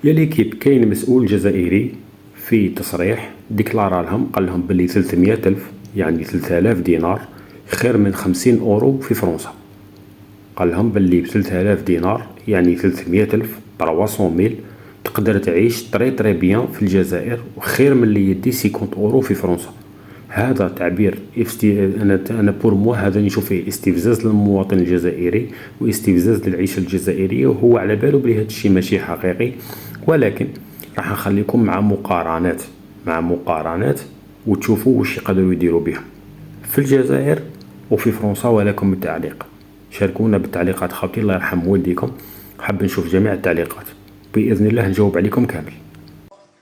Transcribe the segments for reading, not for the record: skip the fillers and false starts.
يا ليكيب كاين مسؤول جزائري في تصريح ديكلارا لهم، قال لهم بلي 300 ألف يعني 3000 دينار خير من 50 أورو في فرنسا. قال لهم بلي ب 3000 دينار يعني 300 ألف 300 ميل تقدر تعيش تري بيان في الجزائر، وخير من اللي يدي 50 أورو في فرنسا. هذا تعبير انا بور موا هذا نشوف فيه استفزاز للمواطن الجزائري واستفزاز للعيشه الجزائريه، وهو على باله بلي هذا الشيء ماشي حقيقي. ولكن راح نخليكم مع مقارنات وتشوفوا واش يقدروا يديروا بها في الجزائر وفي فرنسا. ولكم التعليق، شاركونا بالتعليقات خاوتي، الله يرحم والديكم. حاب نشوف جميع التعليقات باذن الله، نجاوب عليكم كامل.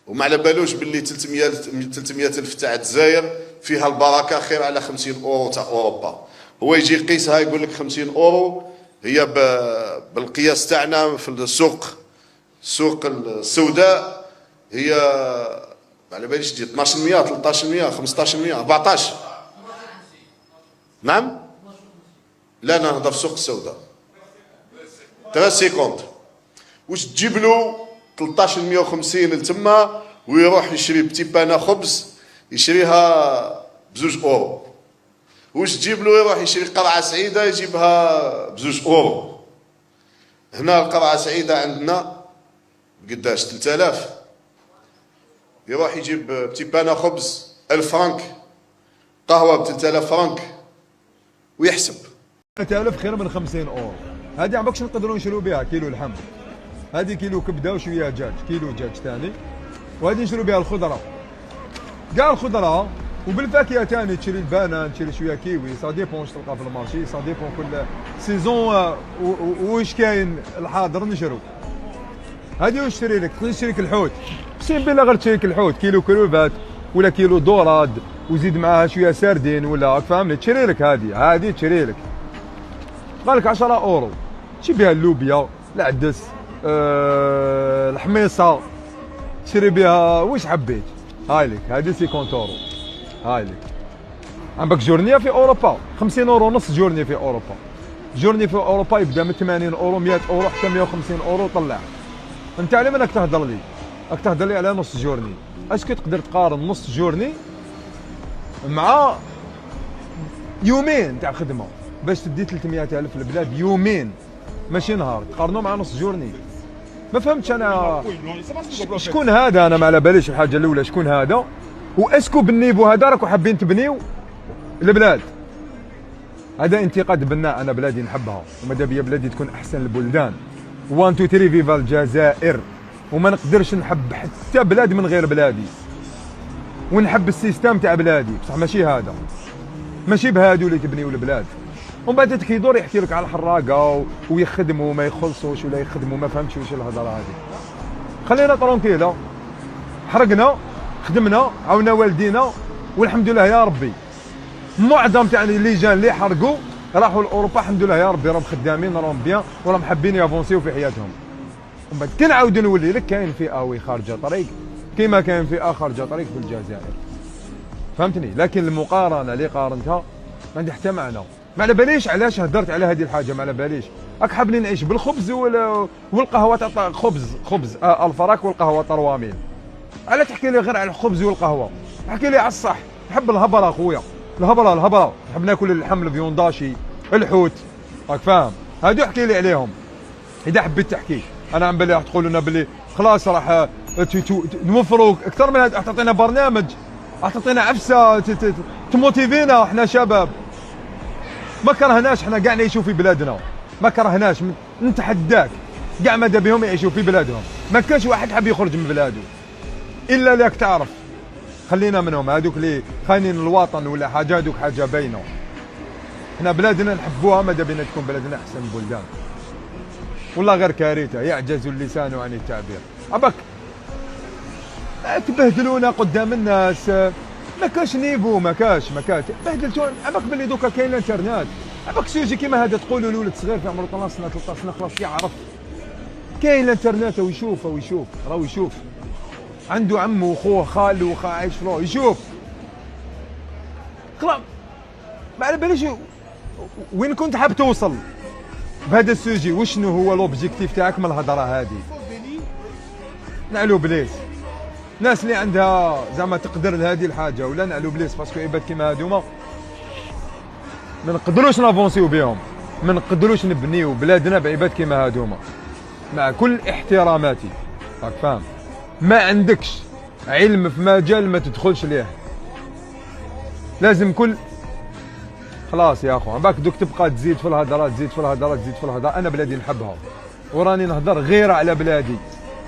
وما على بالوش باللي 300 الف تاع الجزائر فيها البركه خير على 50 اورو تاع اوروبا. هو يجي يقيسها يقول لك 50 اورو هي بالقياس تاعنا في السوق السوداء هي ما على باليش تجي 1200 1300 1500 14. نعم؟ لا انا نهضر في السوق السوداء 350. واش تجيب له 1350 لتما ويروح يشري بتي بانا خبز يشريها ب2 اورو. واش تجيب له يروح يشري قرعه سعيده يجيبها ب2 اورو. هنا القرعه سعيده عندنا قداش 3000، يروح يجيب بتي بانا خبز 1000 فرنك، قهوه ب 3000 فرنك ويحسب. 3000 خير من 50 اورو. هذه عمركش نقدروا نشرو بها كيلو اللحم، هذه كيلو كبده وشويه دجاج، كيلو دجاج ثاني، وهذه نشرو بها الخضره، كاع الخضره وبالفاكهه ثاني، تشري البانان، تشري شويه كيوي، سا ديبون واش تلقى في المارشي، سا ديبون كل سيزون واش كاين الحاضر نشرو. هذه واش تشري لك؟ تقدر تشري لك الحوت، اقسم بالله غير تشري لك الحوت، كيلو كروفات ولا كيلو دوراد وزيد معاها شويه سردين ولا راك فاهمني، تشري لك هذه تشري لك قالك 10 اورو، تشري بها اللوبيا، العدس، الحميصه، تشري بها واش حبيت. هاي لك هذه 50 اورو. هاي لك عندك جورنيه في اوروبا 50 اورو نص. جورني في اوروبا، جورني في اوروبا يبدا من 80 اورو 100 اورو حتى 150 اورو طلع. انت على من راك تهضر لي؟ راك تهضر لي على نص جورني. اسكو تقدر تقارن نص جورني مع يومين تاع خدمه باش تدي 300,000 البلاد يومين ماشي نهار، تقارنوا مع نص جورني؟ ما فهمتش انا شكون هذا. انا ما على باليش الحاجه الاولى شكون هذا، واسكو بالنيفو هذا راكو حابين تبنيو البلاد. هذا انتقاد بناء، انا بلادي نحبها وماذا بيا بلادي تكون احسن البلدان. 1 2 3 فيفا الجزائر، وما نقدرش نحب حتى بلاد من غير بلادي، ونحب السيستم تاع بلادي بصح ماشي هذا، ماشي بهادو اللي تبنيو البلاد. ومن بعد كيدور يحكي لك على الحراقه ويخدموا ما يخلصوش ولا يخدموا، ما فهمتش واش الهضره هذه. خلينا طرونكيلا، حرقنا خدمنا عاونا والدينا والحمد لله يا ربي. معظم تاع اللجان اللي حرقوا راحوا لاوروبا الحمد لله يا ربي، راهم خدامين راهم بيان وراهم حابين يافونسيو في حياتهم. ومن بعد كنعاود نولي لك كاين فئه وي خارجه طريق كيما كاين فئه خارجه طريق في الجزائر، فهمتني؟ لكن المقارنه اللي قارنتها ما عندي حتى معنى. ما على باليش علاش هدرت على هذه الحاجه، ما على باليش. راك حابني نعيش بالخبز والقهوه تاع خبز الفراك والقهوه طرواميل. على تحكي لي غير على الخبز والقهوه؟ احكي لي على الصح. نحب الهبره اخويا، الهبره نحب ناكل اللحم الفيونداشي الحوت، راك فاهم؟ هادو احكي لي عليهم اذا حبيت تحكي. انا عم بالي راح تقول لنا باللي خلاص راح نوفروا اكثر من هذا، تعطينا برنامج، تعطينا عفسه تموتيفينا احنا شباب. ما كرهناش احنا كاع نعيشوا في بلادنا، ما كرهناش، نتحداك كاع ماذا بهم يعيشوا في بلادهم. ما كانش واحد حاب يخرج من بلاده الا لك تعرف. خلينا منهم هذوك اللي خاينين الوطن ولا حاجه، هذوك حاجه باينه. احنا بلادنا نحبوها، ماذا بينا تكون بلادنا احسن البلدان. والله غير كارثه، يعجز اللسان عن التعبير. عباك تبهدلونا قدام الناس، ما كاش نيفو، ما كاش بهدلتونا. عباك باللي دوكا كاين الانترنت، عباك سوجي كيما هذا تقولوا لولد صغير في عمره 12 سنه 13 سنه خلاص يعرف. كاين الانترنت ويشوف راهو يشوف، عنده عمه وخوه خاله عايش فلو يشوف. خلاص ما على باليش وين كنت حاب توصل بهذا السوجي، وشنو هو لوبجيكتيف تاعك من الهضره هذه؟ نعلو بليس. الناس اللي عندها زعما تقدر لهذه الحاجه ولا نعلو بليس، باسكو عباد كيما هادوما ما نقدروش نافونسيو بهم، ما نقدروش نبنيو بلادنا بعباد كيما هادوما، مع كل احتراماتي، راك فاهم؟ ما عندكش علم في مجال ما تدخلش ليه، لازم كل خلاص يا اخو باك دوك تبقى تزيد في الهضره تزيد في الهضره تزيد في الهضره. انا بلادي نحبها وراني نهضر غير على بلادي،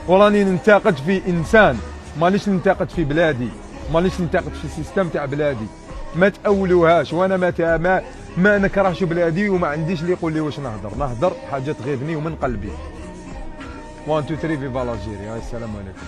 وراني ننتقد في انسان، مانيش ننتقد في بلادي، مانيش ننتقد في السيستم تاع بلادي. ما تاولوهاش، وانا ما نكرهش بلادي وما عنديش اللي يقول لي واش نهضر حاجه تغيظني ومن قلبي. 1 2 3 فيفا الجيري. السلام عليكم.